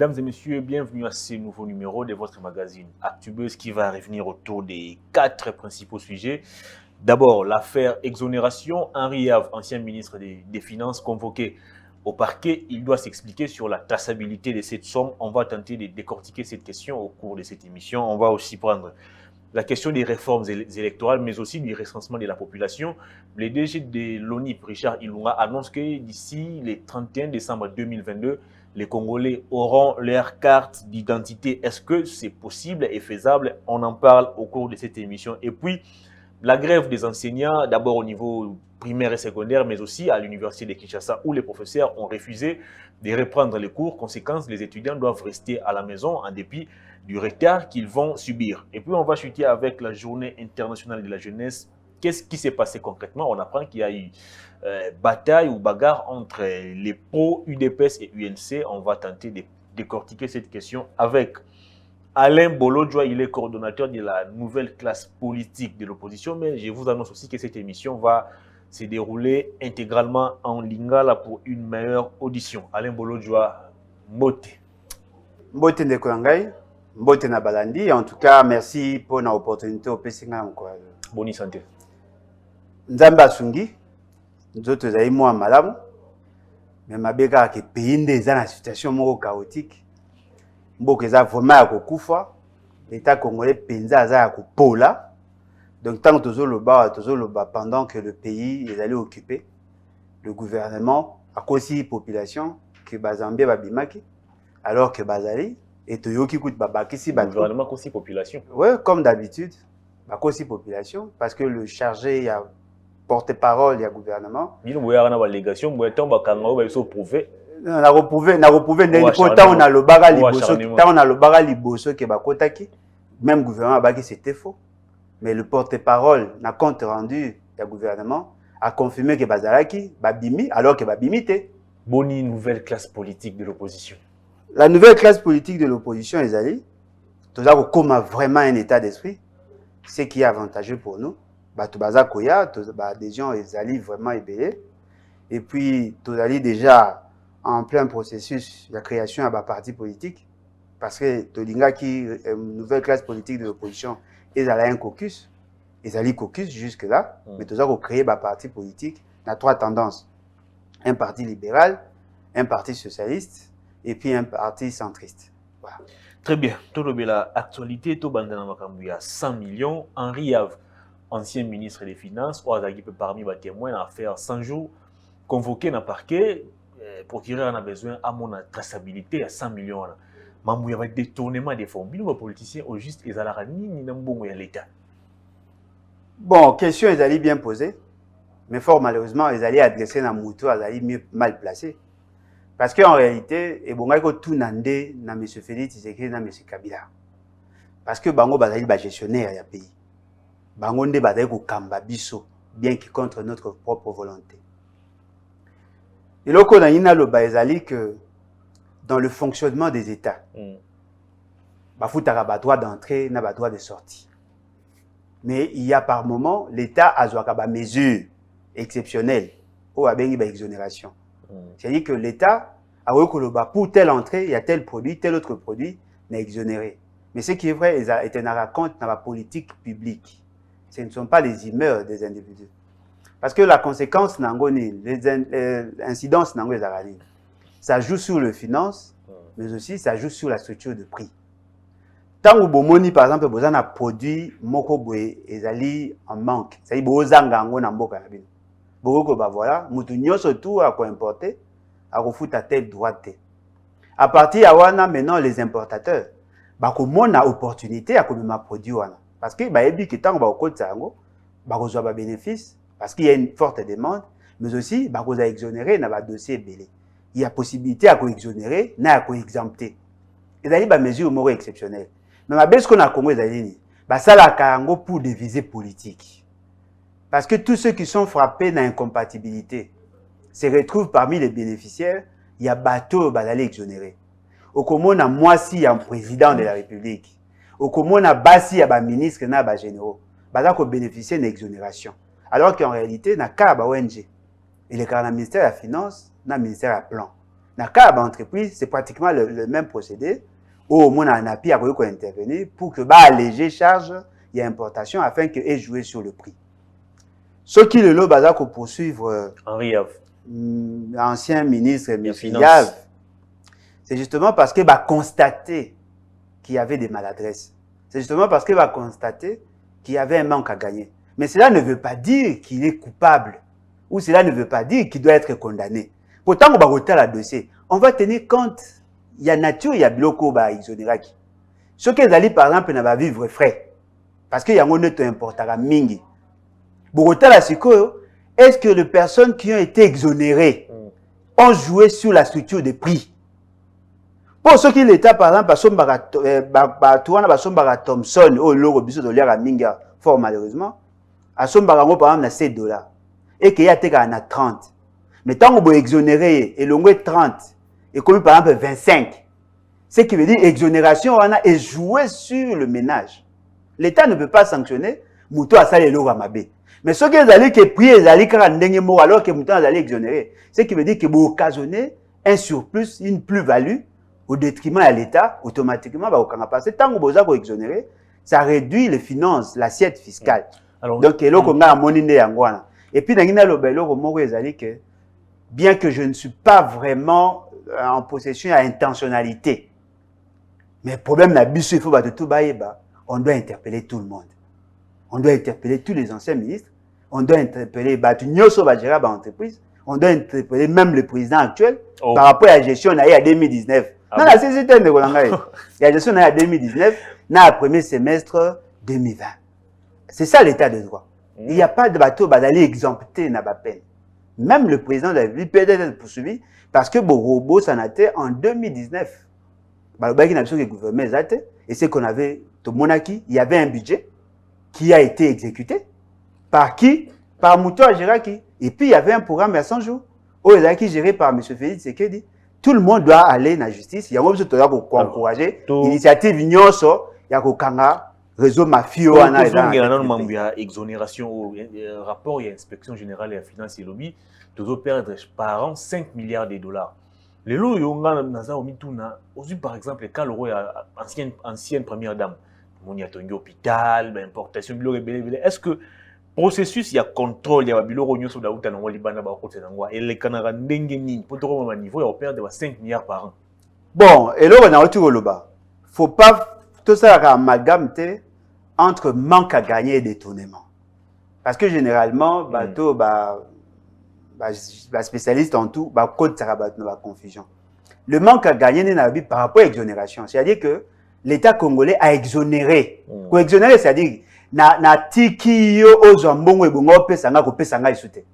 Mesdames et messieurs, bienvenue à ce nouveau numéro de votre magazine Actubuzz qui va revenir autour des 4 principaux sujets. D'abord, l'affaire exonération. Henri Have, ancien ministre des Finances, convoqué au parquet, il doit s'expliquer sur la traçabilité de cette somme. On va tenter de décortiquer cette question au cours de cette émission. On va aussi prendre la question des réformes électorales, mais aussi du recensement de la population. Le DG de l'ONIP, Richard Ilunga, annonce que d'ici le 31 décembre 2022, les Congolais auront leur carte d'identité. Est-ce que c'est possible et faisable? On en parle au cours de cette émission. Et puis, la grève des enseignants, d'abord au niveau primaire et secondaire, mais aussi à l'université de Kinshasa, où les professeurs ont refusé de reprendre les cours. Conséquence, les étudiants doivent rester à la maison en dépit du retard qu'ils vont subir. Et puis, on va chuter avec la Journée internationale de la jeunesse. Qu'est-ce qui s'est passé concrètement? On apprend qu'il y a eu bataille ou bagarre entre les pro-UDPS et UNC. On va tenter de décortiquer cette question avec Alain Bolodjoa. Il est coordonnateur de la nouvelle classe politique de l'opposition. Mais je vous annonce aussi que cette émission va se dérouler intégralement en lingala pour une meilleure audition. Alain Bolodjoa, Mbote. Mbote Ndekoyangai, Mbote Nabalandi. En tout cas, merci pour l'opportunité au PCNA. Bonne santé. Nzamba Sungi, nous autres avons moi malamu, mais ma béga que pays des dans la situation chaotique. Mboka za vraiment à kufa, l'État congolais penza za à pola. Donc tant que toujours pendant que le pays est allé occuper, le gouvernement a aussi population que Bazambie babimaki, alors que Bazali et Toyoki coûte babaki si le gouvernement aussi population. Ouais, comme d'habitude, aussi population parce que le chargé il y a porte-parole du gouvernement. Il y a une allégation, il y a une prouvé. Na reprouvé tant on a le baga liboso que bakotaki même gouvernement baki c'était faux. Mais le porte-parole na compte rendu du gouvernement a confirmé que bazalaki babimi alors que babimi té. Boni nouvelle classe politique de l'opposition. La nouvelle classe politique de l'opposition est allée. Tout ça comme vraiment un état d'esprit, ce qui est avantageux pour nous. Batubaza koya, des gens ils allaient vraiment ébélés. Et puis tout allait déjà en plein processus de création à parti politique parce que Tolinga qui nouvelle classe politique de l'opposition ils allaient un caucus, ils allaient caucus jusque là, mais tout ça pour créer un parti politique, il y a 3 tendances: un parti libéral, un parti socialiste et puis un parti centriste. Voilà. Très bien. Tout l'actualité, tout bandana makambu ya 100 millions. Henri Have, ancien ministre des Finances, parmi les témoins à faire 100 jours, convoqué dans le parquet, procureur a besoin à mon traçabilité à 100 millions. Il y a des détournements des fonds. Les politiciens ont juste les alarani ni n'importe l'État. Bon, question ils allaient bien posée, mais fort malheureusement ils allaient adresser dans mouton, ils allaient mal placé. Parce qu'en réalité, et bon, tout nandé na M. Félix Tshisekedi na M. Kabila. Parce que bango bazali ba gestionnaire ya pays. Bango nde bazali ko kamba biso bien que contre notre propre volonté. Et là qu'on a ina lo bazali que dans le fonctionnement des États, bafutaka ba droit d'entrée na ba droit de sortie. Mais il y a par moment l'État a jouaka ba mesures exceptionnelles ou a bengi ba exonération. C'est-à-dire que l'État a recoloba pour telle entrée, il y a tel produit, tel autre produit n'est exonéré. Mais ce qui est vrai, ils ont été racontent dans la politique publique. Ce ne sont pas les humeurs des individus. Parce que la conséquence, les incidences, ça joue sur le finance, mais aussi ça joue sur la structure de prix. Tant que bomoni, par exemple, vous avez un produit mokoboe et en manque. C'est-à-dire que vous avez un mboka. Voilà, mutunyo surtout à quoi importer, à refout à telle droite. À partir de là, maintenant les importateurs, comment on a opportunité à comme produit parce que bah que tant au côté sango, bah bénéfice parce qu'il y a une forte demande, mais aussi bah vous a exonéré na dossier belé. Il y a possibilité à exonérer, na à exempter. Et d'ailleurs bah mesure moro exceptionnelle. Mais ma baisse qu'on a Congo d'ailleurs, bah ça la karango pour des visées politiques. Parce que tous ceux qui sont frappés d'incompatibilité se retrouvent parmi les bénéficiaires, il y a bateau balale exonéré. Au Comore, moi si il y a un président de la République. Au Comore, basi il y a un ministre et un généraux. Bala ko bénéficier d'une exonération. Alors qu'en réalité, na ka ba ONG. Il est quand le ministère de la Finance, na ministère de Plan. Dans le cas de l'entreprise, c'est pratiquement le même procédé. Au moins, on a intervenir pour que alléger charge et importation afin que ait joué sur le prix. Ce qui le lot bazar pour poursuivre Henri Yav, l'ancien ministre M. Finances. Yav, c'est justement parce qu'il va constater qu'il y avait des maladresses. C'est justement parce qu'il va constater qu'il y avait un manque à gagner. Mais cela ne veut pas dire qu'il est coupable ou cela ne veut pas dire qu'il doit être condamné. Pourtant, on va retirer le dossier. On va tenir compte, il y a nature, il y a bloco, bah, exonéraki. Ce qu'ils allaient, par exemple, n'a pas vivre frais. Parce qu'il y a un autre important mingi. Pour retirer la est-ce que les personnes qui ont été exonérées ont joué sur la structure des prix? Pour ceux qui l'état, par exemple, Thomson, au logo biso de l'air à Minga, fort malheureusement, à son barango, par exemple, à 7 $. Et qu'il y a été à 30. Mais tant qu'on est exonéré, et l'on est 30, et comme par exemple 25, ce qui veut dire exonération, on a joué sur le ménage. L'État ne peut pas sanctionner, mouton à ça les lois mabé. Mais ce qui est allé que prix est allé car un alors que mouton est allé exonérer, ce qui veut dire que vous occasionnez un surplus, une plus-value au détriment à l'État, automatiquement, quand on passe tant que vous avez exonéré, ça réduit les finances, l'assiette fiscale. Alors, donc, et puis, bien que je ne suis pas vraiment en possession à intentionnalité, mais le problème, il faut tout on doit interpeller tout le monde. On doit interpeller tous les anciens ministres. On doit interpeller l'entreprise. On doit interpeller même le président actuel par rapport à la gestion en 2019. Non, la CCT de la gestion en 2019, dans le premier semestre 2020. C'est ça l'état de droit. Il n'y a pas de bateau d'aller exempter na peine. Même le président de la République peut être poursuivi parce que Borobo s'en a été en 2019. Et c'est qu'on avait, il y avait un budget qui a été exécuté. Par qui? Par Mouto Agiraki. Et puis il y avait un programme à 100 jours. Qui est géré par M. Félix Tshisekedi. Tout le monde doit aller dans la justice. Il y a un peu de encourager. L'initiative Nyonso, il y a un réseau mafieux. Il y a un exonération, rapport et inspection générale et la finance et lobby. Toujours perdre par an 5 milliards de dollars. Les lots, aujourd'hui, par exemple, quand ancienne première dame, il y a un hôpital, importation, est-ce que processus, il y a contrôle, il y a un bureau sur la route, et les Canadiens, pour tout niveau, il y a perdre 5 milliards par an. Bon, et là, on a autour de l'Oba. Faut pas tout ça amalgame entre manque à gagner et détournement. Parce que généralement, bateau, spécialiste en tout, code ça va la confusion. Le manque à gagner n'est par rapport à l'exonération. C'est-à-dire que l'État congolais a exonéré. Pour exonérer, c'est-à-dire na tiki yo ozambongo ebongo pesanga ko pesanga isute.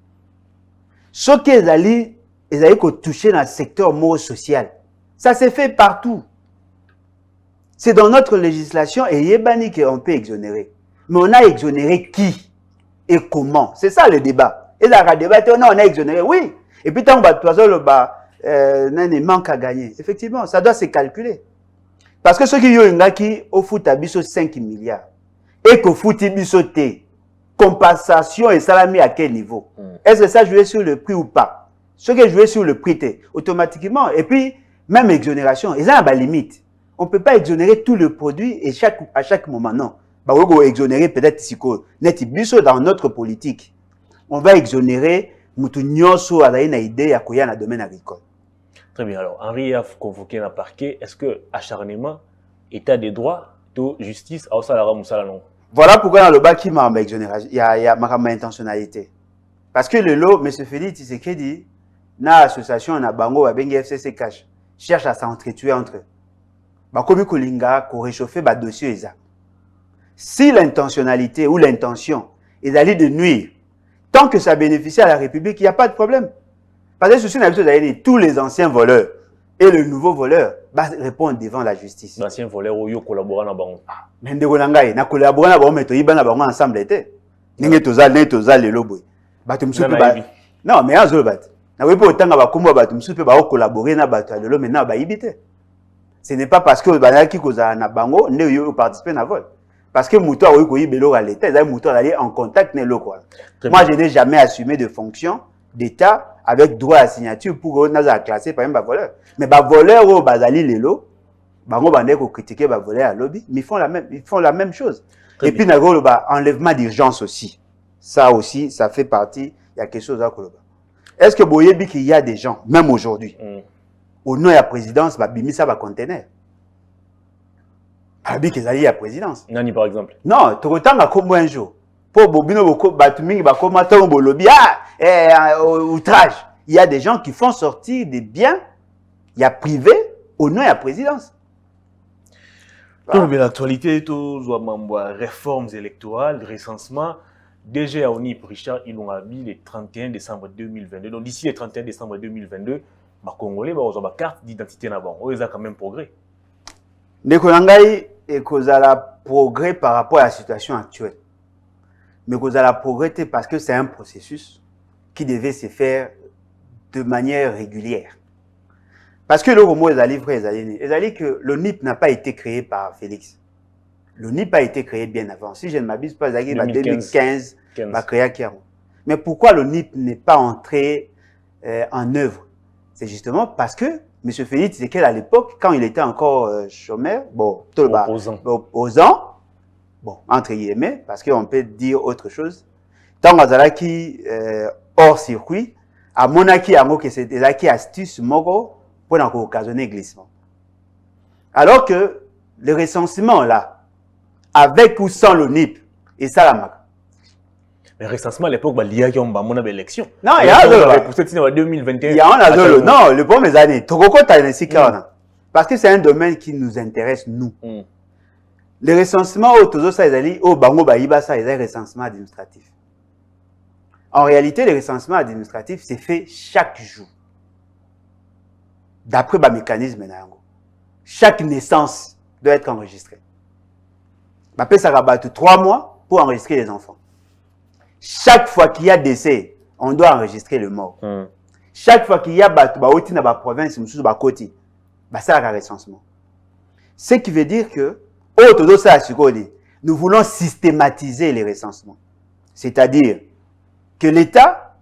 Ce qui est allé toucher dans le secteur social. Ça s'est fait partout. C'est dans notre législation et yebani qu'on peut exonérer. Mais on a exonéré qui et comment? C'est ça le débat. Et là, on a débatté, on a exonéré, oui. Et puis, tant que manque à gagner. Effectivement, ça doit se calculer. Parce que ceux qui ont qui au foot à 5 milliards et qu'au foot bisoté, compensation et salami à quel niveau? Est-ce que ça jouait sur le prix ou pas? Ceux qui jouaient sur le prix, automatiquement. Et puis, même exonération, ils ont une limite. On ne peut pas exonérer tout le produit et à chaque moment, non. On va exonérer peut-être si dans notre politique. On va exonérer Moutounioso à la idée à Koya dans le domaine agricole. Très bien. Alors, Henri a convoqué un parquet. Est-ce que acharnement, état des droits, de justice, à Osalara Moussala non? Voilà pourquoi dans le bas qui m'a exonéré. Il y a ma intentionnalité. Parce que le lot, M. Félix Tshisekedi, dans l'association, on a Bango, à Bengi FCC Cash, cherche à s'entretuer entre eux. Comme Kolinga, qu'on réchauffe le dossier. Si l'intentionnalité ou l'intention est d'aller de nuire, tant que ça bénéficie à la République, il n'y a pas de problème. Parce que ceci n'a pas dit tous les anciens voleurs et le nouveau voleur répondent devant la justice. L'ancien voleur ou yo collaborant na bango. Mais ndeko nangai na collaborant na bango mais to yiba na bango ensemble était. Ninge toza le lobo. Bato msupe ba. Non, mais azo bat. Na wepo otanga ba kombo bato msupe ba collaborer na bato le lo maintenant ba yibite. Ce n'est pas parce que banaki koza na bango ne yo participer na vol. Parce que Mouto a eu Bélo à l'État, Mouto allait en contact avec le quoi. Moi, je n'ai jamais assumé de fonction d'État avec droit à signature pour naza classer par exemple voleur. Mais ba voleur au bazali lelo, bango bande ko critiquer ba voleur à lobby, mais ils font la même chose. Et puis nago ba enlèvement d'urgence aussi. Ça aussi, ça fait partie, il y a quelque chose à Koloba. Est-ce que boyebi qu'il y a des gens même aujourd'hui au nom de la présidence ba bimi ça va conteneur. Abi qu'ils allaient à la présidence. Nani par exemple. Non, tu retanga comme un jour. Pour Bobino Boko Batumi Bakoma Tombo Lobby, outrage. Il y a des gens qui font sortir des biens, il y a privé, au nom de la présidence. Voilà. L'actualité, réformes électorales, recensement, DG à ONIP, Richard Ilongabi, le 31 décembre 2022. Donc d'ici le 31 décembre 2022, les Congolais ont une carte d'identité là-bas. Ils ont quand même progrès. Nekonangai et cause à la progrès par rapport à la situation actuelle. Mais cause à la progrès parce que c'est un processus qui devait se faire de manière régulière. Parce que le mot est allé vrai, est allé que le NIP n'a pas été créé par Félix. Le NIP a été créé bien avant. Si je ne m'abuse pas, en 2015, va créer Kiamo. Mais pourquoi le NIP n'est pas entré en œuvre? C'est justement parce que M. Félix Tshisekedi à l'époque, quand il était encore chômeur, bon, tout le opposant, bon, entre guillemets, parce qu'on peut dire autre chose. Tant que hors circuit, à Monaki, à que c'était là qui astuce mogo pour occasionner glissement. Alors que le recensement là, avec ou sans le NIP, et ça la marque. Mais recensement à l'époque, il y a eu une élection. Non, il y a eu 2021. Il y a un non, le premier année, parce que c'est un domaine qui nous intéresse, nous. Le recensement au Tozo Saïzali, au Bango Baïba, ça, c'est un recensement administratif. En réalité, le recensement administratif, c'est fait chaque jour. D'après le mécanisme, chaque naissance doit être enregistrée. Après, ça rabatte 3 mois pour enregistrer les enfants. Chaque fois qu'il y a décès, on doit enregistrer le mort. Chaque fois qu'il y a baouti dans la province, ça a un recensement. Ce qui veut dire que, nous voulons systématiser les recensements. C'est-à-dire que l'État,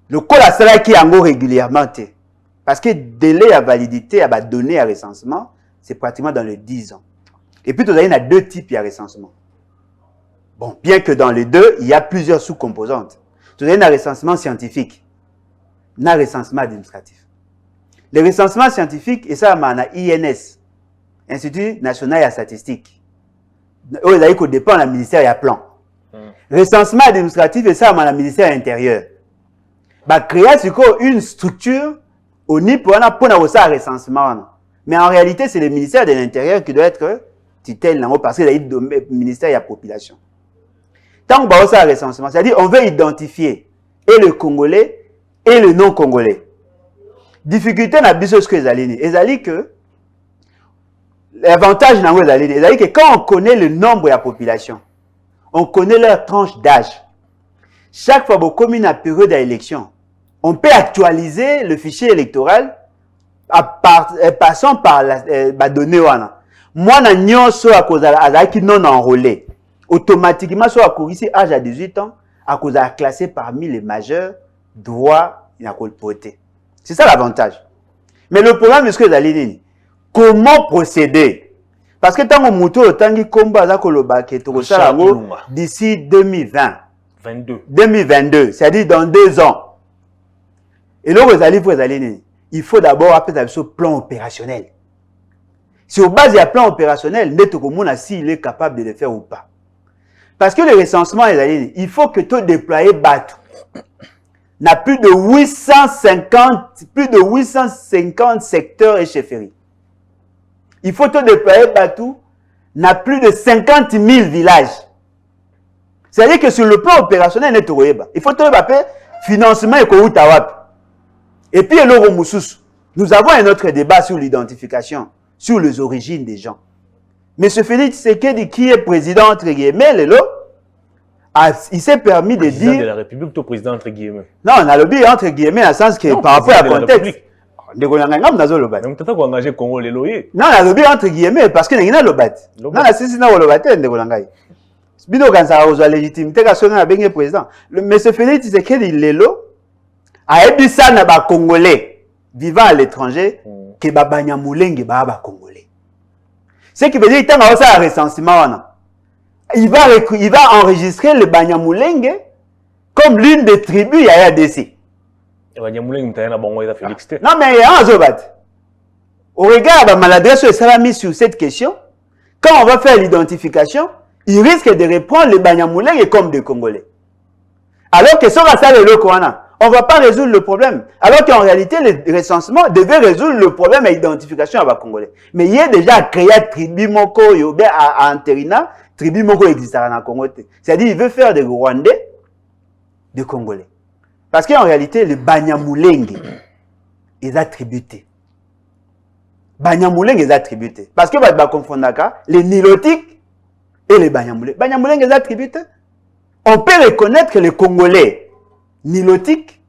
le col à cela qui est en gros régulièrement, parce que délai à validité à donner à recensement, c'est pratiquement dans les 10 ans. Et puis, il y a 2 types de recensement. Bon, bien que dans les deux, il y a plusieurs sous-composantes. Il y a un recensement scientifique, un recensement administratif. Le recensement scientifique, et ça, il y a INS, Institut National de Statistique. Au dépend du ministère, il y a plan. Recensement administratif, et ça, le ministère de l'Intérieur. Créer une structure au NIP pour un recensement. Mais en réalité, c'est le ministère de l'Intérieur qui doit être titel parce que le ministère de la population. Tant que ça recensement, c'est-à-dire on veut identifier et le Congolais et le non-Congolais. Difficulté dans le ce que les que l'avantage dans le que quand on connaît le nombre de la population, on connaît leur tranche d'âge. Chaque fois qu'on commune à période d'élection, on peut actualiser le fichier électoral passant par la donnée. Moi, je suis non enrôlé. Automatiquement, soit à ici, âge à 18 ans, à cause de classé parmi les majeurs, droit, il a côté. C'est ça l'avantage. Mais le problème, c'est que comment procéder? Parce que tant que moto, tant que combat, d'ici 2022, c'est-à-dire dans 2 ans. Et là, il faut d'abord appeler ce plan opérationnel. Sur base du plan opérationnel, s'il est capable de le faire ou pas. Parce que le recensement, il faut que tout déployer bateau n'a plus de 850 secteurs et chefferies. Il faut tout déployer bateau n'a plus de 50 000 villages. C'est-à-dire que sur le plan opérationnel, il faut tout le financement et et puis nous avons un autre débat sur l'identification, sur les origines des gens. M. Félix Tshisekedi, qui est président entre guillemets, il s'est permis de dire... Président de la République ou président entre guillemets? Non, on a le but entre guillemets, dans le sens que non, par rapport à contexte... Non, on a le but entre guillemets, parce que nous avons le bat. Non, c'est le bat. Bido quand ça a légitimité, quand on a bien président. M. Félix Tshisekedi, Aebisa na ba Congolais vivant à l'étranger que ba Banyamulenge ba Congolais. Ce qui veut dire que tant ça recensement il va enregistrer le Banyamulenge comme l'une des tribus à RDC. Banyamulenge mtana bango eza Félix T. Non mais en zobat. Au regard de maladresse de Salami sur cette question, quand on va faire l'identification, il risque de reprendre les Banyamulenge comme des Congolais. Alors que sur la salle de l'Okwana, on ne va pas résoudre le problème. Alors qu'en réalité, le recensement devait résoudre le problème à l'identification à Congolais. Mais il y a déjà créé tribu Moko à Anterina, tribu Moko existe en Congo. C'est-à-dire qu'il veut faire des Rwandais, des Congolais. Parce qu'en réalité, les Banyamulenge, ils attribuent. Banyamulenge, ils attribuent. Parce que va confondre les Nilotiques et les Banyamulenge. Banyamulenge, ils attribuent. On peut reconnaître que les Congolais nilotiques,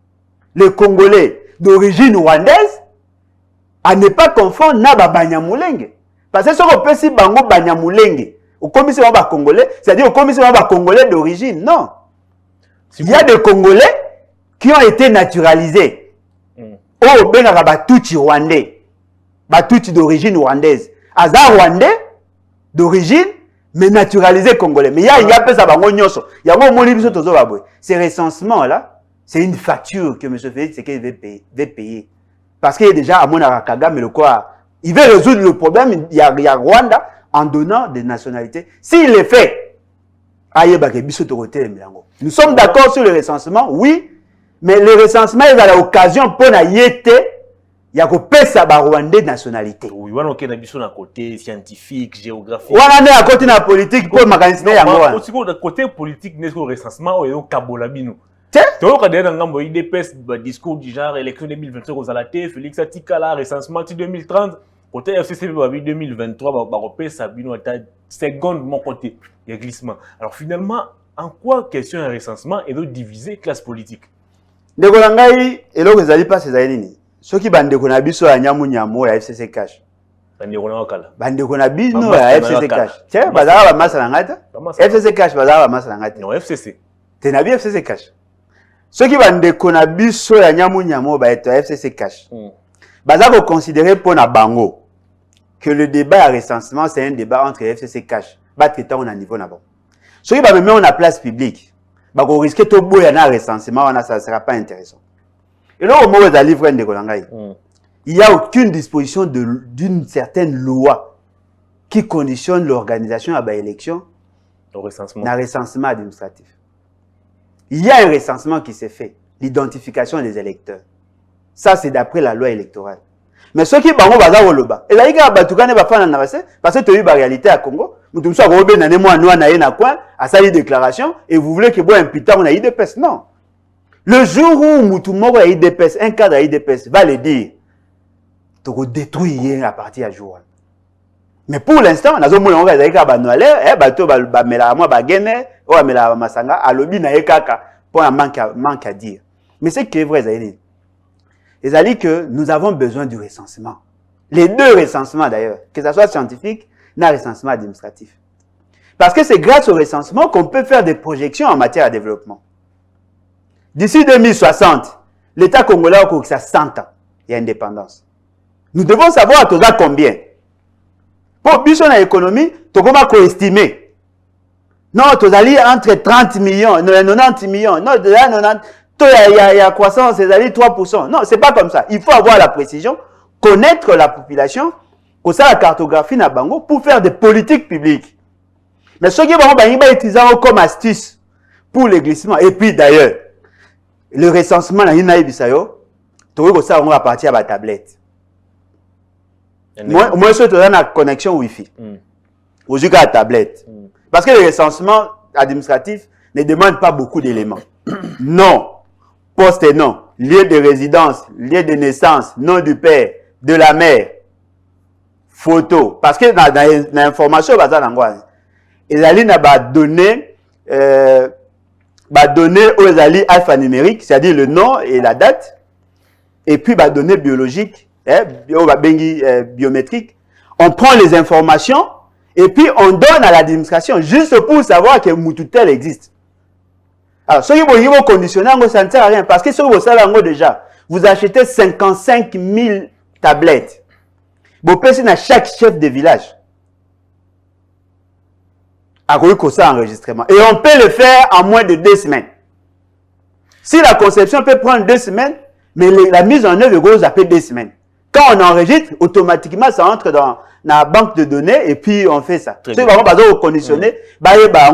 les Congolais d'origine rwandaise, à ne pas confondre na Banyamulenge. Parce que si on peut si bango Banyamulenge, au commissaire ba Congolais, c'est-à-dire au commissaire ba Congolais d'origine, non. Il y a des Congolais qui ont été naturalisés. Oh, ben Batuti rwandais, Batuti d'origine rwandaise, Aza rwandais d'origine mais naturalisé congolais. Mais il y a peu ça bango nyoso. Il y a mon libiso tozo babwe. Ces recensements là, c'est une facture que M. Félix c'est qu'il veut payer. Parce qu'il est déjà à mon Kagame le quoi. Il veut résoudre le problème, il y a Rwanda en donnant des nationalités. S'il le fait, nous sommes d'accord sur le recensement, oui, mais le recensement est à l'occasion pour la yété. Il y a que Rwandais nationalité. Oui, on a un côté scientifique, géographique. On a un côté politique pour mécanisme. Aussi, le côté politique, n'est-ce que le recensement, est au Kabolabino. Tu vois, il y a un discours du genre élection 2023 aux Alaté, Félix Atikala, recensement 2030, côté FCC 2023, Baropé, Sabino, seconde mon côté, il y a glissement. Alors finalement, en quoi question un recensement est de diviser classe politique? De Golangai, et là, vous n'allez pas ces années. Ceux qui bandent qu'on a vu sur la Nyamu à FCC Cash. Bandent qu'on a vu à FCC Cash. Tiens, bazar va masse langata. FCC Cash, bazar va masse langata. Non, FCC. T'es n'a vu FCC Cash. Ceux qui bandent qu'on a vu sur la Nyamu à FCC Cash. Bazar va considérer pour na bango que le débat à recensement c'est un débat entre FCC Cash. Battre temps on a niveau là-bas. Ceux qui va mettre en place publique, bah qu'on risque tout beau y en a recensement, ça sera pas intéressant. Et là, au moment où vous allez de Golangai, il n'y a aucune disposition d'une certaine loi qui conditionne l'organisation à l'élection, le recensement administratif. Il y a un recensement qui s'est fait, l'identification des électeurs. Ça, c'est d'après la loi électorale. Mais ceux qui sont en Loba, et là, il y a parce que tu as eu la réalité à Congo, vous avez une déclaration, et vous voulez que vous imputant on a IDPS. Non. Le jour où Moutoumoro a IDPS, un cadre à IDPS, va le dire, tu vas détruire la partie à jour. Mais pour l'instant, on a dit que on va dire manque à dire. Mais ce qui est vrai, c'est que nous avons besoin du recensement. Les deux recensements d'ailleurs, que ce soit scientifique, ou recensement administratif. Parce que c'est grâce au recensement qu'on peut faire des projections en matière de développement. D'ici 2060, l'État congolais a 100 ans et indépendance. Nous devons savoir à Toza combien. Pour bien dans l'économie, tu peux estimer. Non, tu as entre 30 millions, 90 millions. Non, il y a croissance, c'est 3%. Non, c'est pas comme ça. Il faut avoir la précision, connaître la population, pour ça la cartographie na bango pour faire des politiques publiques. Mais ceux qui vont utiliser comme astuce pour le glissement. Et puis d'ailleurs, le recensement na ina ibisayo, tu vois que ça on va partir à la tablette. Moi je te donne la connexion Wi-Fi. Aujourd'hui à la tablette. Parce que le recensement administratif ne demande pas beaucoup d'éléments. Nom, poste et nom, lieu de résidence, lieu de naissance, nom du père, de la mère, photo. Parce que dans l'information, ils allaient donner aux alphanumériques, c'est-à-dire le nom et la date, et puis données biologiques, biométriques. On prend les informations et puis on donne à l'administration juste pour savoir que Moutoutel existe. Alors, ceux qui vont conditionner, ça ne sert à rien. Parce que ceux qui vont déjà, vous achetez 55 000 tablettes. Vous payez à chaque chef de village. À ça enregistrement. Et on peut le faire en moins de 2 semaines. Si la conception peut prendre 2 semaines, mais la mise en œuvre, ça peut 2 semaines. Quand on enregistre, automatiquement, ça entre dans la banque de données et puis on fait ça. Si vous conditionnez, en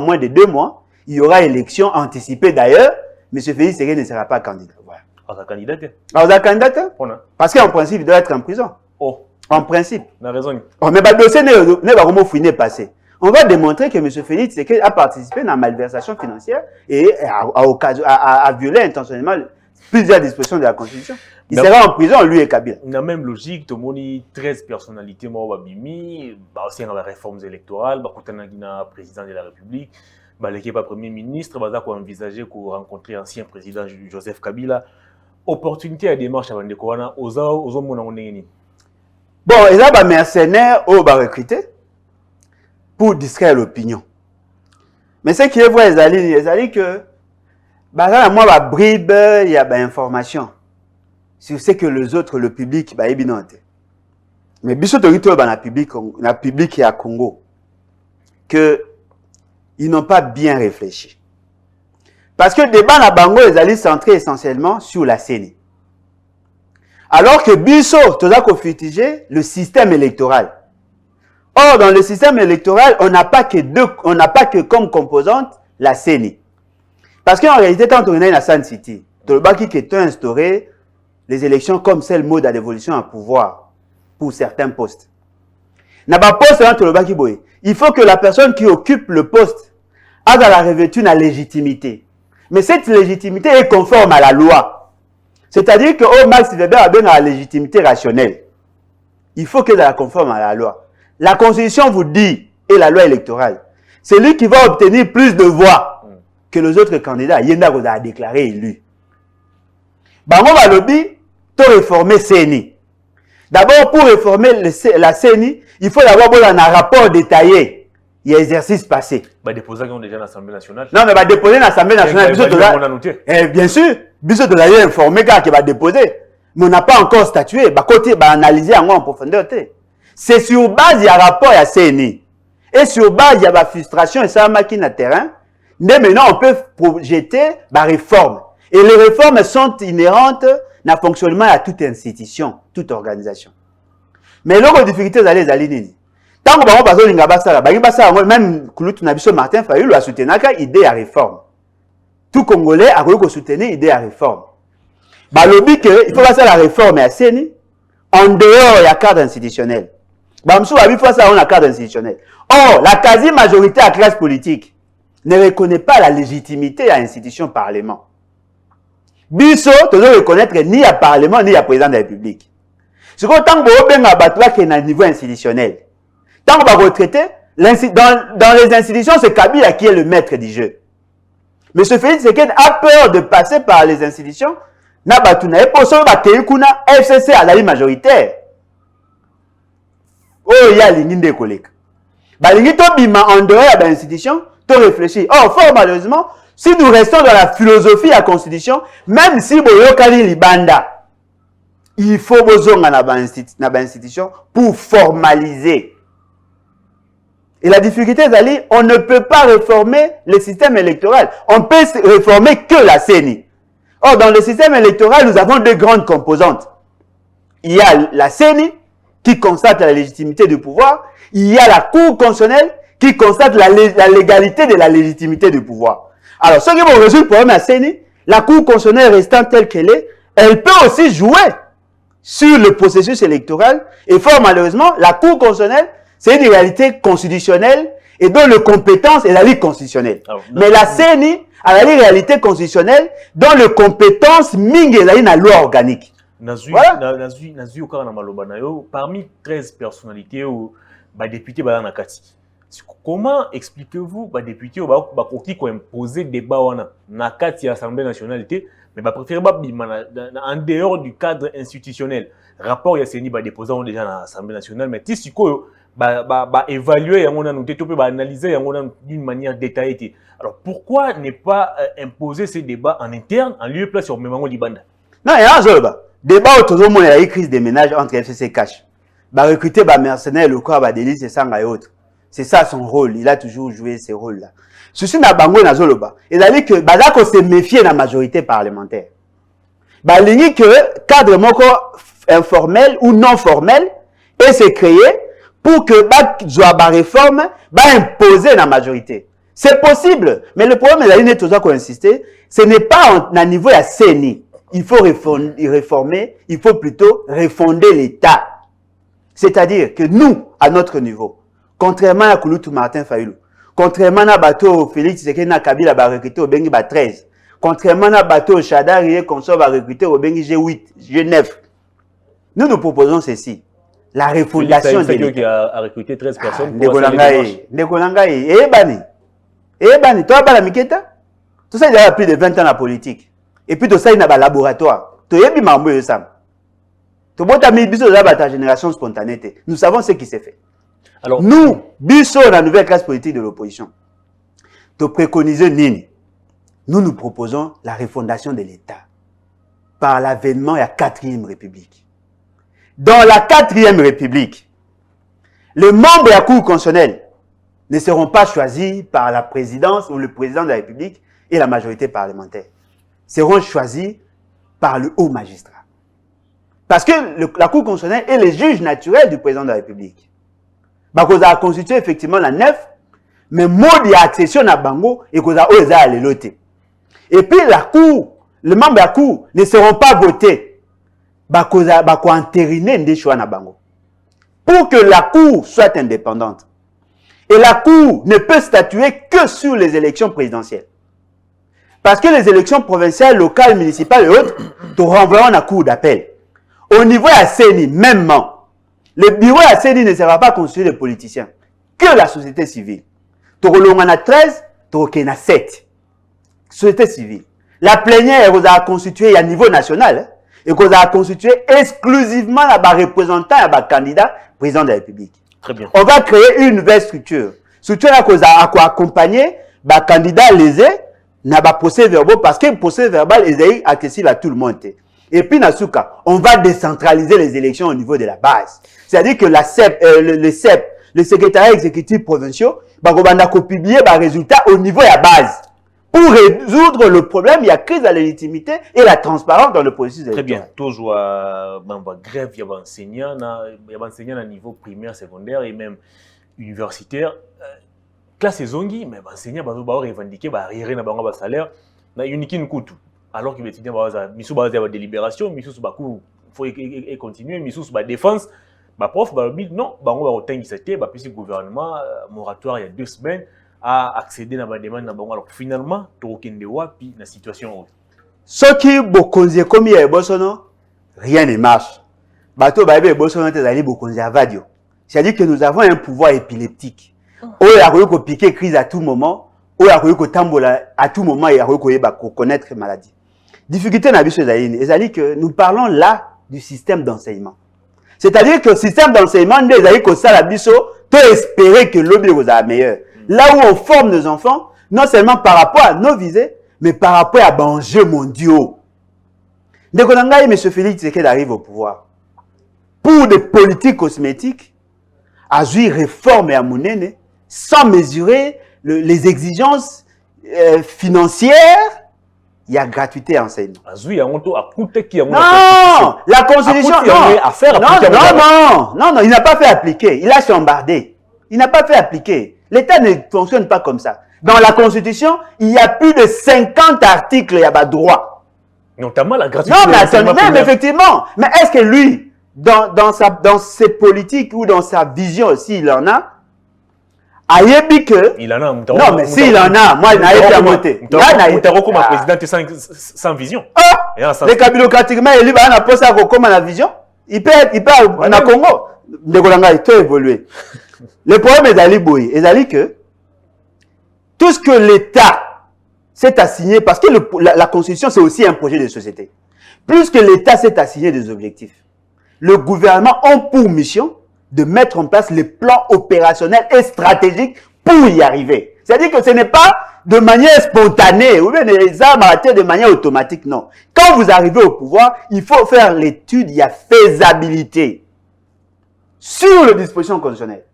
moins de 2 mois, il y aura élection anticipée d'ailleurs. M. Félix Ségué ne sera pas candidat. Voilà. Candidat? Parce qu'en principe, il doit être en prison. Oh. En principe. On a raison. Oh, mais le dossier n'est pas vraiment fini passé. On va démontrer que M. Félix Ségué a participé dans la malversation financière et a violé intentionnellement plusieurs dispositions de la Constitution. Il sera en prison, lui et Kabila. Dans la même logique, tout le monde 13 personnalités, aussi dans les réformes électorales, le président de la République, l'équipe Premier ministre, envisager pour rencontrer l'ancien président Joseph Kabila. Opportunité à démarche avant de Corona, aux bon, il y a des mercenaires qui sont recrutés pour distraire l'opinion. Mais ce qui est vrai, c'est que moi, bribe, il y a des informations sur ce que les autres, le public, est bien. Mais bisous de retour dans la public qui est à Congo, que ils n'ont pas bien réfléchi. Parce que le débat na Bango, ils allaient centrer essentiellement sur la CENI. Alors que Bisso, tout ça qu'on futigeait le système électoral. Or, dans le système électoral, on n'a pas que comme composante la CENI. Parce qu'en réalité, quand on est dans Sun City, tout le baki qui est instauré les élections comme c'est le mode à l'évolution à pouvoir pour certains postes. N'a pas poste dans tout le baki boy. Il faut que la personne qui occupe le poste a dans la revêtue la légitimité. Mais cette légitimité est conforme à la loi. C'est-à-dire que Max Weber a bien la légitimité rationnelle. Il faut qu'elle soit conforme à la loi. La Constitution vous dit, et la loi électorale, c'est lui qui va obtenir plus de voix que les autres candidats. Yenda vous a déclaré élu. Bango va lobby, pour réformer CENI. D'abord, pour réformer la CENI, il faut d'abord un rapport détaillé. Il y a exercice passé. Déposer déjà l'Assemblée nationale. Non, mais déposer l'Assemblée nationale. Bien sûr, Biso de la informé qui va déposer. Mais on n'a pas encore statué. Analyser en profondeur. C'est sur base du rapport à CENI. Et sur base de la frustration et ça machine à terrain. Mais maintenant, on peut projeter la réforme. Et les réformes sont inhérentes dans le fonctionnement à toute institution, toute organisation. Mais l'autre difficulté, c'est les alignés. Tant que on même Martin Fayulu a soutenu l'idée à réforme. Tout Congolais a soutenu l'idée à réforme. Il faut passer la réforme à CENI en dehors de la cadre institutionnelle. Il faut passer la cadre institutionnelle. Or, la quasi-majorité de la classe politique ne reconnaît pas la légitimité à l'institution Parlement. Biso, tu dois reconnaître ni à Parlement ni à président de la République. Ce qu'on tant que à niveau institutionnel. Tant qu'on va retraiter, dans les institutions, c'est Kabila qui est le maître du jeu. Mais ce Félix Tshisekedi a peur de passer par les institutions. Na batuna et pour ça, FCC à la majoritaire. Oh, il y a l'inginde collègue. Balingi to bima en dehors de l'institution, to réfléchir. Or, fort malheureusement, si nous restons dans la philosophie de la Constitution, même si boyokali libanda, il faut bozonga na ba institution pour formaliser. Et la difficulté, c'est on ne peut pas réformer le système électoral. On peut réformer que la CENI. Or, dans le système électoral, nous avons 2 grandes composantes. Il y a la CENI, qui constate la légitimité du pouvoir. Il y a la Cour constitutionnelle, qui constate la légalité de la légitimité du pouvoir. Alors, ce qui va résoudre le problème à CENI, la Cour constitutionnelle restant telle qu'elle est, elle peut aussi jouer sur le processus électoral. Et fort malheureusement, la Cour constitutionnelle, c'est une réalité constitutionnelle et dont le compétence est la Ligue constitutionnelle. Mais la CENI a la réalité constitutionnelle dont le compétence mingi est la loi organique. Parmi 13 personnalités ou députés dans Kati, comment expliquez-vous les députés qui ont imposé des débats dans l'Assemblée nationale, mais préférez en dehors du cadre institutionnel? Rapport Yasseni déposé déjà dans l'Assemblée nationale, mais si évaluer analyser d'une manière détaillée. Alors pourquoi ne pas imposer ces débats en interne en lieu et place sur Memango Libanda? Non, il y a un débat autour de la crise des ménages entre FCC Cash. Recruter des mercenaires, le corps, délice et sang et autres. C'est ça son rôle. Il a toujours joué ces rôles-là. Ceci n'a pas na zoloba. Et d'ailleurs que Badako se méfier de la majorité parlementaire. L'idée que cadre moko informel ou non formel et se créer pour que la réforme imposer la majorité. C'est possible, mais le problème est là, qu'on insister, ce n'est pas à niveau de CENI. Il faut réformer, il faut plutôt refonder l'État. C'est-à-dire que nous, à notre niveau, contrairement à Kouloutou Martin Fayoulou, contrairement à Bateau Félix Tshisekedi na Kabila va recruter au Bengi 13, contrairement à Bateau Chadari et Consort va recruter au Bengi G8, G9, nous proposons ceci. La refondation de l'État. Qui a recruté 13 personnes. Negolangaï. Toi, la Miketa, tout ça, il y a plus de 20 ans en politique. Et puis, tout ça, il y a un laboratoire. Tu as mis ça. Tu as mis ta génération spontanée. Nous savons ce qui s'est fait. Alors, nous, Bisso, la nouvelle classe politique de l'opposition, tu préconises Nini. Nous proposons la refondation de l'État par l'avènement de la 4e République. Dans la 4e République, les membres de la Cour constitutionnelle ne seront pas choisis par la présidence ou le président de la République et la majorité parlementaire. Seront choisis par le haut magistrat. Parce que la Cour constitutionnelle est le juge naturel du président de la République. Parce qu'on a constitué effectivement la 9, mais mode d'accession à Bango et qu'on a osé aller loter. Et puis la Cour, les membres de la Cour ne seront pas votés. Bako entériner des choix na bango. Pour que la Cour soit indépendante. Et la Cour ne peut statuer que sur les élections présidentielles. Parce que les élections provinciales, locales, municipales et autres, te renvoient à la Cour d'appel. Au niveau de la CENI, mêmement, le bureau de la CENI ne sera pas constitué de politiciens, que la société civile. Tu as 13, tu as 7. Société civile. La plénière, vous a constitué à niveau national, et qu'on a constitué exclusivement la représentant et la candidat président de la République. Très bien. On va créer une nouvelle structure. Structure là qu'on a accompagner les candidats lésés na ba procès verbal parce que le procès verbal est accessible à tout le monde. Et puis Nasuka, on va décentraliser les élections au niveau de la base. C'est-à-dire que la CEP, le CEP, le secrétariat exécutif provincial, va publier les résultats au niveau de la base. Pour résoudre le problème, il y a crise de la légitimité et la transparence dans le processus. Très bien. Toujours grève, il y a des enseignants à niveau primaire, secondaire et même universitaire. Classe zongi, mais les enseignants vont revendiquer, arriérer dans salaire, uniquement une coûte. Alors que les étudiants vont avoir des délibérations, il faut continuer, il faut défense. Les profs vont dire non, on va retenir c'était, puis le gouvernement, moratoire il y a 2 semaines, à accéder à la demande. Alors finalement, tu as aucun droit, puis la situation. Ce qui est comme il y a rien ne marche. C'est-à-dire que nous avons un pouvoir épileptique. Il y a une piquer crise à tout moment, il y a une tambola à tout moment, il y a une connaître la maladie. Difficulté c'est que nous parlons là du système d'enseignement. C'est-à-dire que le système d'enseignement, nous peut espérer que l'objet est meilleur. Là où on forme nos enfants, non seulement par rapport à nos visées, mais par rapport à enjeux mondiaux. Dès qu'on a M. Félix Tshisekedi arrive au pouvoir, pour des politiques cosmétiques, à jouer réforme et à monnaie, sans mesurer les exigences financières, il y a gratuité à enseignement. Non, la constitution, non, il n'a pas fait appliquer, il a chambardé. Il n'a pas fait appliquer. L'État ne fonctionne pas comme ça. Dans la Constitution, il y a plus de 50 articles, il y a droit. Notamment la gratuité. Non, mais attendez, même effectivement. Mais est-ce que lui, dans ses politiques ou dans sa vision aussi, il en a, il en a. Non, mais s'il en a, moi, il n'a pas monté. Il a comme président sans vision. Les cabilocratiquement, il a posé comme la vision. Il peut en a Congo. Il peut évoluer. Le problème est d'aller que tout ce que l'État s'est assigné, parce que la Constitution, c'est aussi un projet de société. Plus que l'État s'est assigné des objectifs, le gouvernement a pour mission de mettre en place les plans opérationnels et stratégiques pour y arriver. C'est-à-dire que ce n'est pas de manière spontanée ou bien les armes de manière automatique, non. Quand vous arrivez au pouvoir, il faut faire l'étude, il y a faisabilité sur les dispositions constitutionnelles.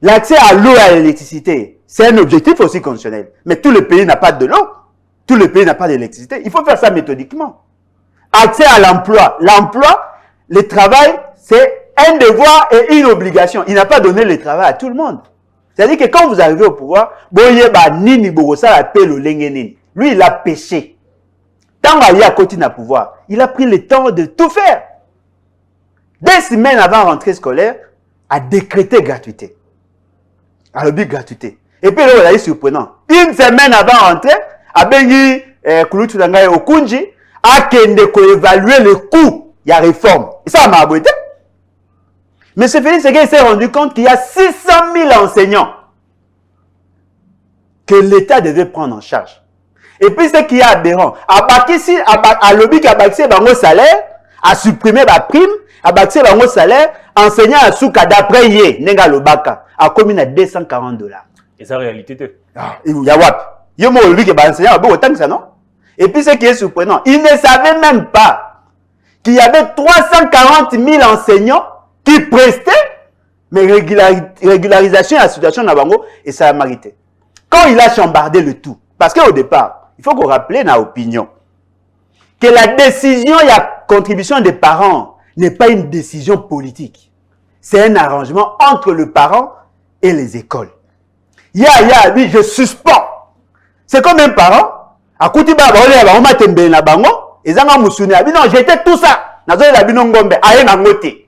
L'accès à l'eau et à l'électricité, c'est un objectif aussi constitutionnel. Mais tout le pays n'a pas de l'eau, tout le pays n'a pas d'électricité. Il faut faire ça méthodiquement. Accès à l'emploi. L'emploi, le travail, c'est un devoir et une obligation. Il n'a pas donné le travail à tout le monde. C'est-à-dire que quand vous arrivez au pouvoir, lui, il a péché. Tant qu'il y a côté à pouvoir, il a pris le temps de tout faire. Des semaines avant la rentrée scolaire, a décrété gratuité. À le but gratuité. Et puis là, il est surprenant. Une semaine avant la rentrée, a bengi Kouloutulangaye Okunji, a évaluer le coût de la réforme. Et ça m'a abouti. Mais ce Félix Ségué s'est rendu compte qu'il y a 600 000 enseignants que l'État devait prendre en charge. Et puis ce qui est aberrant, à lobby qui a baxé le salaire, a supprimé la prime, a baxé le salaire, enseignant à Souka d'après Yé, Nenga Lobaka, a commis à $240. Et ça, réalité, il y a wap. Il y a lobby qui a enseignant, autant que ça, non? Et puis ce qui est surprenant, il ne savait même pas qu'il y avait 340 000 enseignants qui prestaient, mais régularisation et la situation de Bango, et ça a mérité. Quand il a chambardé le tout, parce qu'au départ, il faut qu'on rappelle dans l'opinion que la décision et la contribution des parents n'est pas une décision politique. C'est un arrangement entre le parent et les écoles. Oui, je suspends. C'est comme un parent. À côté de on m'a tembé na bango, et zanga musuni abi non, j'étais tout ça. Nazo la bino ngombe, aye na ngote.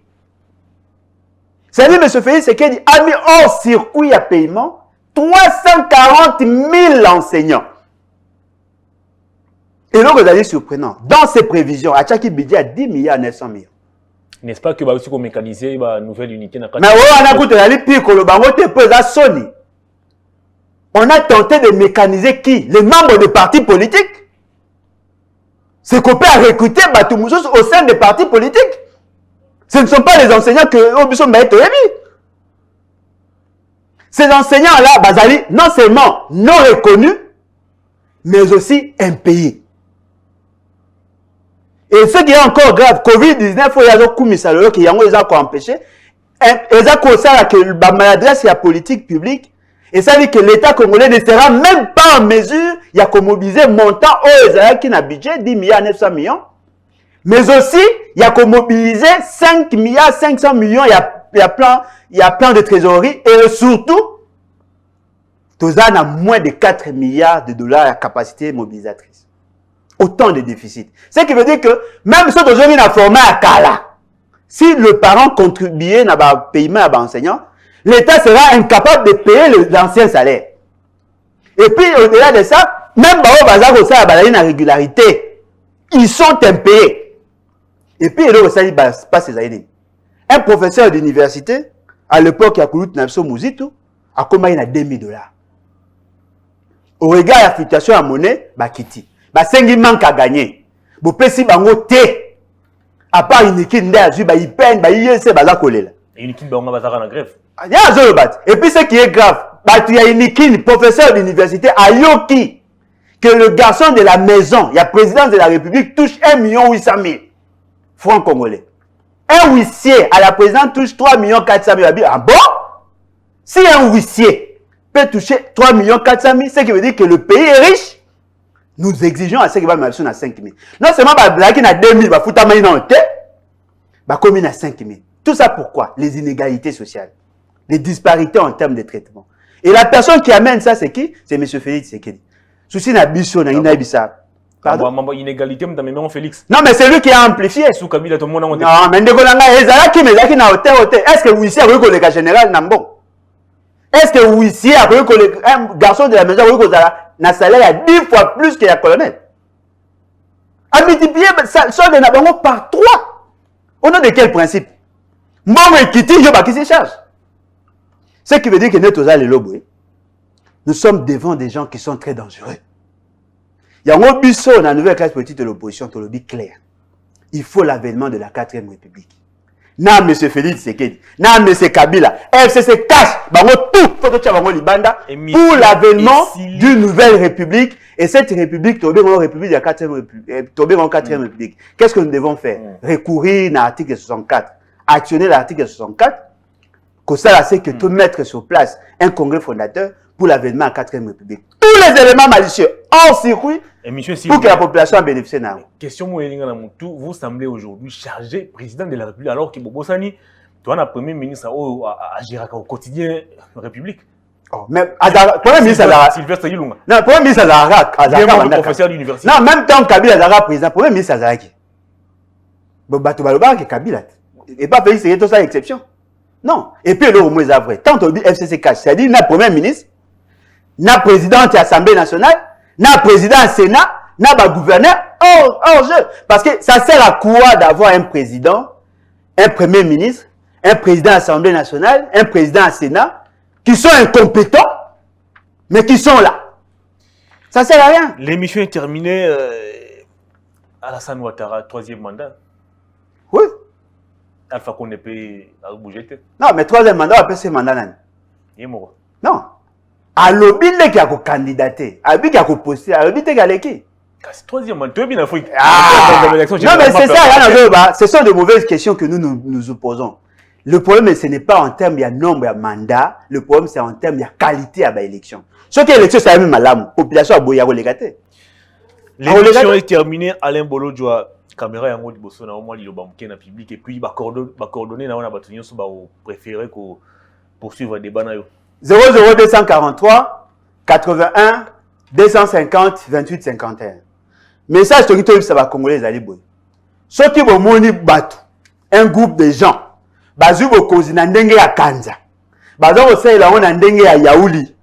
C'est-à-dire, M. Félix Ségué a mis hors circuit à paiement 340 000 enseignants. Et donc, vous allez surprenant. Dans ces prévisions, à chaque budget à 10 milliards 900 millions. N'est-ce pas que aussi qu'on mécaniser la nouvelle unité? Mais on a écouté la pire que le bango te pose à Sony. On a tenté de mécaniser qui? Les membres des partis politiques. C'est qu'on peut recruter Batoumoussous au sein des partis politiques. Ce ne sont pas les enseignants que Obiso m'a été émis. Ces enseignants-là, Bazali, non seulement non reconnus, mais aussi impayés. Et ce qui est encore grave, Covid-19, il y a des commissaires qui ont empêché. Ils ont que la maladresse et la politique publique. Et ça veut dire que l'État congolais ne sera même pas en mesure, il y a qu'à mobiliser montant qui n'a budget 10 milliards 900 millions. Mais aussi, il y a qu'à mobiliser 5 milliards 500 millions, il y a plein de trésorerie. Et surtout, Tozan a moins de 4 milliards de dollars à capacité mobilisatrice. Autant de déficits. Ce qui veut dire que même si aujourd'hui on a formé à Kala, si le parent contribuait à le paiement à l'enseignant, l'État sera incapable de payer l'ancien salaire. Et puis, au-delà de ça, même la régularité, ils sont impayés. Et puis, il passe ces années. Un professeur d'université, à l'époque, il y a couru Nabso Mouzitou, a combien à $2000. Au regard de la fluctuation à monnaie, Kiti. Il manque à gagner. Si bango té, à part une équipe d'Azu, il peine, il y a une équipe de grève. Et puis ce qui est grave, il y a une équipe, professeur d'université, à Yoki, que le garçon de la maison, il y a président de la République, touche 1 800 000 francs congolais. Un huissier à la présidente touche 3 400 000. Ah bon? Si un huissier peut toucher 3 400 000, ce qui veut dire que le pays est riche, nous exigeons à ce qu'il va mettre à 5 000. Non seulement il y a 2 000, il y a 5 000. Tout ça pourquoi? Les inégalités sociales. Les disparités en termes de traitement. Et la personne qui amène ça, c'est qui? C'est M. Félix Ségué. Souci n'a biso, n'a inabissa. Pardon? Inégalité, mais Félix. Non, mais c'est lui qui a amplifié. Sous Kabila, tout le monde a monté. Non, mais est-ce que huissier a reconnu le général Nambo? Est-ce que huissier a reconnu un garçon de la maison a salaire à 10 fois plus que la colonel? A multiplié ça de Nabango par 3. Au nom de quel principe? Moi, qui se charge. Ce qui veut dire que nous sommes devant des gens qui sont très dangereux. Il y a un but dans la nouvelle classe politique de l'opposition, tu le dis clair. Il faut l'avènement de la 4e République. na M. Félix Tshisekedi, na M. Kabila, FCC cache tout libanda pour l'avènement d'une nouvelle république. Et cette république, république de la 4e république. Qu'est-ce que nous devons faire? Recourir à l'article 64, actionner l'article 64, que ça, c'est que tout mettre sur place un congrès fondateur pour l'avènement de la 4e république. Tous les éléments malicieux en circuit pour que la population en bénéficie. Question, vous semblez aujourd'hui chargé président de la République alors que Bobosani, toi, le premier ministre, agir au quotidien de la République. Oh, mais premier ministre Sylvestre Yilunga. Non, premier ministre Azara, professeur d'université. Non, même temps Kabila Azara président, premier ministre Azara qui. Bato Baloba qui Kabila. Et pas Félix c'est tout ça exception. Non. Et puis le moins vrai. Tant on dit FCC cash, c'est-à-dire na premier ministre, na président de l'Assemblée nationale, na président du Sénat, na gouverneur hors jeu. Parce que ça sert à quoi d'avoir un président, un premier ministre, un président de l'Assemblée nationale, un président du Sénat qui sont incompétents, mais qui sont là. Ça sert à rien. L'émission est terminée. Alassane Ouattara, 3e mandat. Oui. Alpha Condé peut bouger. Non, mais 3e mandat, on peut se mandat. Non. À l'objet qui a candidaté, à l'objet qui a posté, à l'objet qui a l'équipe. C'est 3e mandat. Tu es bien en Afrique. Non, mais c'est ça, ce sont de mauvaises questions que nous opposons. Le problème, ce n'est pas en termes de nombre de mandats, le problème, c'est en termes de qualité à l'élection. Ce qui est l'élection, c'est la même à la population à Boyaro Légaté. L'élection est terminée. Alain Bolo doit caméra en mode bosso na au moins liloba mukena public et puis ba coordonner na wana batunyo so ba préférer ko poursuivre débat na yo 00243 81 250 28 51. Message to kito ça va congolais zali boy. Ce qui bo moni batu un groupe de gens bazu bo kozi na ndenge ya kanza. Bazo ko sela na ndenge ya yauli.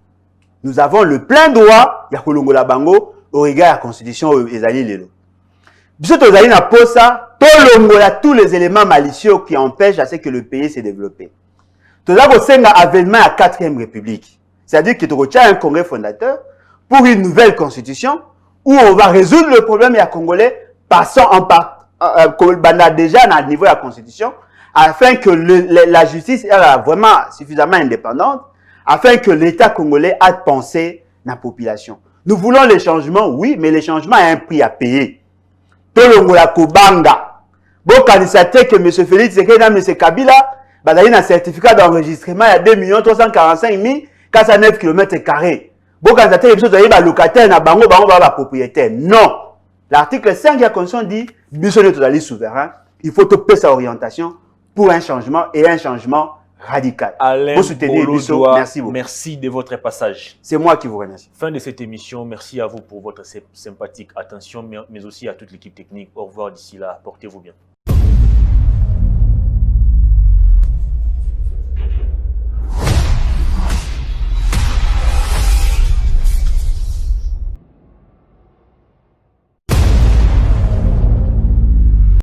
Nous avons le plein droit ya kolongola bango au regard de la constitution ezali lelo. Biso tozali na posa tolongola tous les éléments malicieux qui empêchent à ce que le pays se développe. Tozali ko senga avènement à 4e république. C'est-à-dire que tu retiens un congrès fondateur pour une nouvelle constitution où on va résoudre le problème des Congolais passant en part déjà à niveau de la constitution afin que la justice est vraiment suffisamment indépendante afin que l'État congolais ait pensé dans la population. Nous voulons les changements, oui, mais les changements ont un prix à payer. Tolongola Kobanga. Bon, candidat que M. Félix Tshisekedi et M. Kabila, il y a un certificat d'enregistrement, il y a 2 345 409 km². Bon, candidat que M. Tshisekedi locataire, bango propriétaire. Non. L'article 5 de la Constitution dit, Bissonne est souverain. Il faut topper sa orientation pour un changement et un changement radical. Alain vous soutenez Bisso, merci beaucoup. Merci de votre passage. C'est moi qui vous remercie. Fin de cette émission. Merci à vous pour votre sympathique attention, mais aussi à toute l'équipe technique. Au revoir d'ici là. Portez-vous bien.